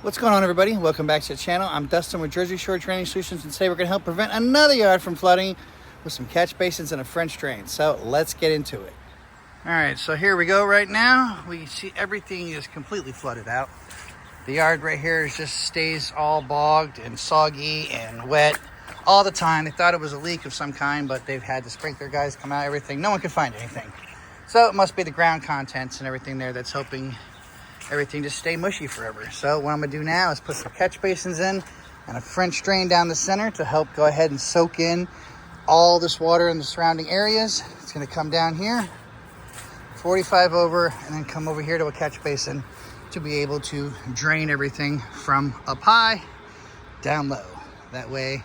What's going on, everybody? Welcome back to the channel. I'm Dustin with Jersey Shore Training Solutions, and today we're going to help prevent another yard from flooding with some catch basins and a French drain. So let's get into it. All right, so here we go. Right now we see everything is completely flooded out. The yard right here just stays all bogged and soggy and wet all the time. They thought it was a leak of some kind, but they've had the sprinkler guys come out, everything. No one could find anything. So it must be the ground contents and everything there that's helping everything just stay mushy forever. So what I'm gonna do now is put some catch basins in and a French drain down the center to help go ahead and soak in all this water in the surrounding areas. It's gonna come down here, 45 over, and then come over here to a catch basin to be able to drain everything from up high down low. That way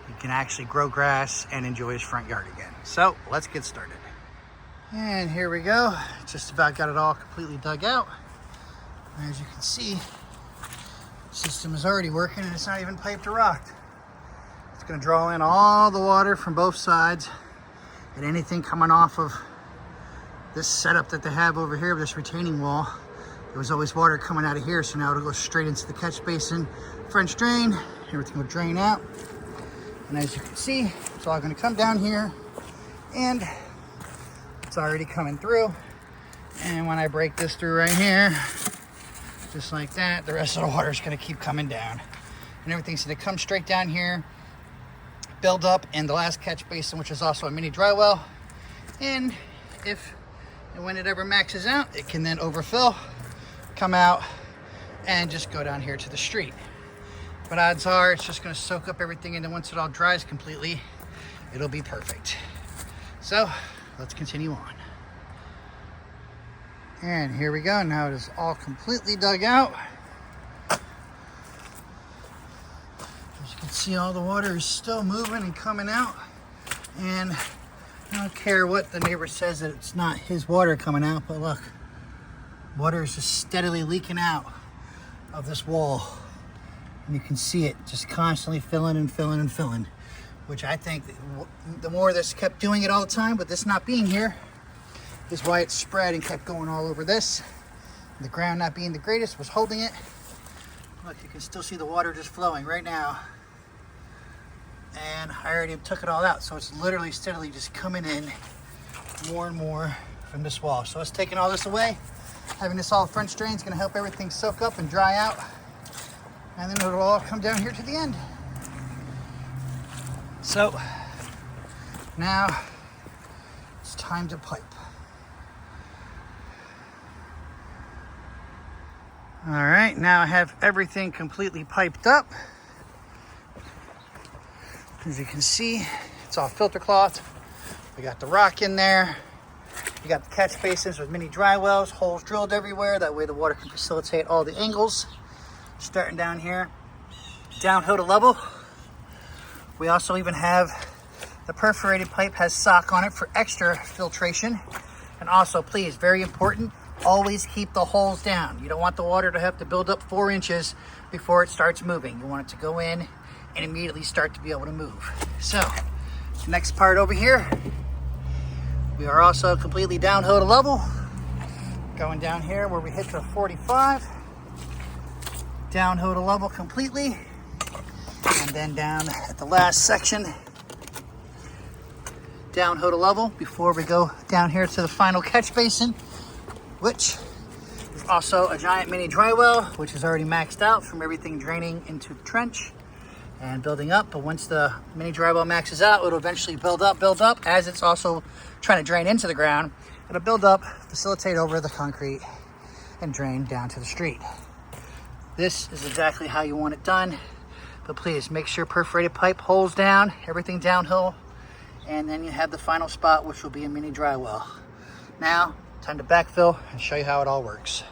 he can actually grow grass and enjoy his front yard again. So let's get started. And here we go. Just about got it all completely dug out. As you can see, the system is already working and it's not even piped or rocked. It's going to draw in all the water from both sides, and anything coming off of this setup that they have over here, this retaining wall. There was always water coming out of here, so now it'll go straight into the catch basin, French drain. Everything will drain out. And as you can see, it's all going to come down here, and it's already coming through. And when I break this through right here, just like that, the rest of the water is going to keep coming down, and everything's going to come straight down here, build up in the last catch basin, which is also a mini dry well. And if and when it ever maxes out, it can then overfill, come out, and just go down here to the street. But odds are it's just going to soak up everything, and then once it all dries completely, it'll be perfect. So let's continue on. And here we go. Now it is all completely dug out. As you can see, all the water is still moving and coming out. And I don't care what the neighbor says that it's not his water coming out, but look, water is just steadily leaking out of this wall. And you can see it just constantly filling and filling and filling, which I think the more this kept doing it all the time, but this not being here, is why it spread and kept going all over this. The ground not being the greatest was holding it. Look, you can still see the water just flowing right now. And I already took it all out, so it's literally steadily just coming in more and more from this wall. So it's taking all this away. Having this all French drain is going to help everything soak up and dry out. And then it'll all come down here to the end. So now it's time to pipe. All right, now I have everything completely piped up. As you can see, it's all filter cloth. We got the rock in there. We got the catch basins with mini dry wells, holes drilled everywhere. That way the water can facilitate all the angles. Starting down here, downhill to level. We also even have the perforated pipe has sock on it for extra filtration. And also, please, very important, always keep the holes down. You don't want the water to have to build up 4 inches before it starts moving. You want it to go in and immediately start to be able to move. So, next part over here, we are also completely downhill to level. Going down here where we hit the 45. Downhill to level completely. And then down at the last section, downhill to level before we go down here to the final catch basin, which is also a giant mini dry well, which is already maxed out from everything draining into the trench and building up. But once the mini dry well maxes out, it'll eventually build up as it's also trying to drain into the ground. It'll build up, facilitate over the concrete, and drain down to the street. This is exactly how you want it done, but please make sure perforated pipe holes down, everything downhill, and then you have the final spot, which will be a mini dry well. Now, time to backfill and show you how it all works.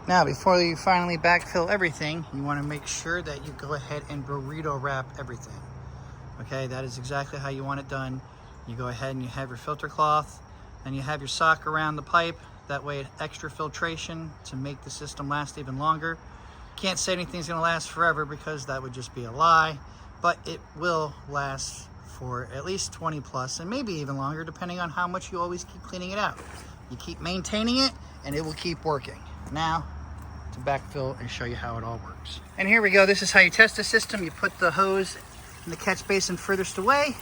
Now, before you finally backfill everything, you want to make sure that you go ahead and burrito wrap everything. Okay, that is exactly how you want it done. You go ahead and you have your filter cloth, and you have your sock around the pipe. That way, extra filtration to make the system last even longer. Can't say anything's going to last forever because that would just be a lie, but it will last for at least 20 plus and maybe even longer, depending on how much you always keep cleaning it out. You keep maintaining it and it will keep working. Now, to backfill and show you how it all works. And here we go. This is how you test the system. You put the hose in the catch basin furthest away.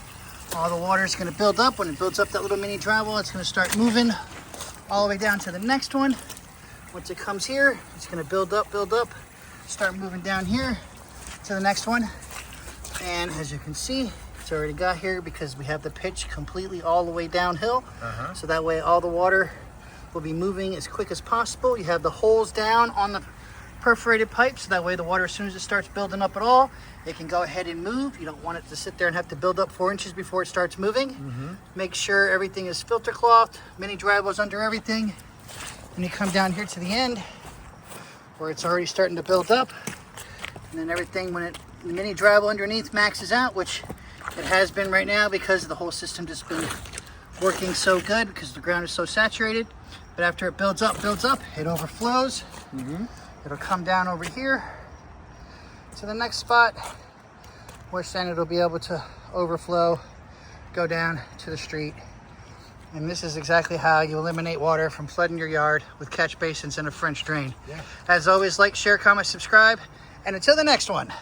All the water is going to build up. When it builds up that little mini dry well, it's going to start moving all the way down to the next one. Once it comes here, it's going to build up, start moving down here to the next one. And as you can see, it's already got here because we have the pitch completely all the way downhill. So that way all the water will be moving as quick as possible. You have the holes down on the perforated pipe, so that way the water, as soon as it starts building up at all, it can go ahead and move. You don't want it to sit there and have to build up 4 inches before it starts moving. Make sure everything is filter clothed, mini dry wells under everything. When you come down here to the end, where it's already starting to build up, and then everything, when the mini dry well underneath maxes out, which it has been right now because the whole system just been working so good because the ground is so saturated. But after it builds up, it overflows. It'll come down over here to the next spot, which then it'll be able to overflow, go down to the street. And this is exactly how you eliminate water from flooding your yard with catch basins and a French drain. As always, like, share, comment, subscribe, and until the next one.